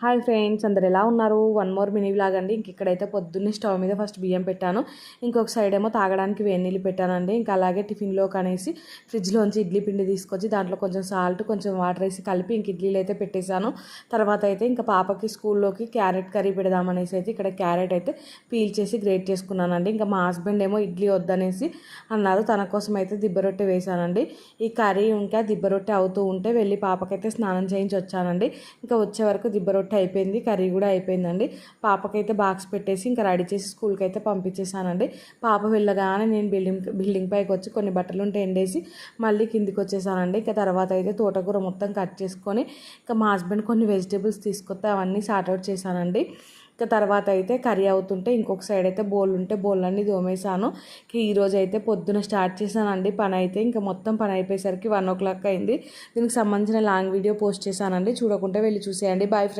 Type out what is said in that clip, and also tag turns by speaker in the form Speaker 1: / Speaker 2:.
Speaker 1: Hi friends, అందరు ఎలా ఉన్నారు? వన్ మోర్ మినీ వ్లాగ్ అండి. ఇక్కడైతే పొద్దున్నే స్టవ్ మీద ఫస్ట్ బియ్యం పెట్టాను, ఇంకొక సైడ్ ఏమో తాగడానికి వేడి నీళ్ళు పెట్టానండి. ఇంకా అలాగే టిఫిన్లో కనేసి ఫ్రిడ్జ్లోంచి ఇడ్లీ పిండి తీసుకొచ్చి దాంట్లో కొంచెం సాల్ట్ కొంచెం వాటర్ వేసి కలిపి ఇంక ఇడ్లీలు అయితే పెట్టేశాను. తర్వాత అయితే ఇంకా పాపకి స్కూల్లోకి క్యారెట్ కర్రీ పెడదామనేసి అయితే ఇక్కడ క్యారెట్ అయితే పీల్ చేసి గ్రేట్ చేసుకున్నానండి. ఇంకా మా హస్బెండ్ ఏమో ఇడ్లీ వద్దనేసి అన్నారు, తన కోసం అయితే దిబ్బరొట్టె వేశానండి. ఈ కర్రీ ఇంకా దిబ్బరొట్టె అవుతూ ఉంటే వెళ్ళి పాపకైతే స్నానం చేయించి వచ్చానండి. ఇంకా వచ్చే వరకు దిబ్బరొట్టె అయిపోయింది, కర్రీ కూడా అయిపోయిందండి. పాపకైతే బాక్స్ పెట్టేసి ఇంకా రెడీ చేసి స్కూల్కి అయితే పంపించేసానండి. పాప వెళ్ళగానే నేను బిల్డింగ్ పైకి వచ్చి కొన్ని బట్టలు ఉంటే ఎండేసి మళ్ళీ కిందికి వచ్చేసానండి. ఇంకా తర్వాత అయితే తోటకూర మొత్తం కట్ చేసుకొని ఇంకా మా హస్బెండ్ కొన్ని వెజిటేబుల్స్ తీసుకొస్తే అవన్నీ సార్ట్అవుట్ చేశానండి. ఇంకా తర్వాత అయితే కర్రీ అవుతుంటే ఇంకొక సైడ్ అయితే బోల్ ఉంటే బోళ్ళన్నీ తోమేశాను. ఈరోజు అయితే పొద్దున స్టార్ట్ చేశానండి పని అయితే. ఇంకా మొత్తం పని అయిపోయేసరికి 1 o'clock అయింది. దీనికి సంబంధించిన లాంగ్ వీడియో పోస్ట్ చేశానండి, చూడకుంటే వెళ్ళి చూసేయండి. బాయ్.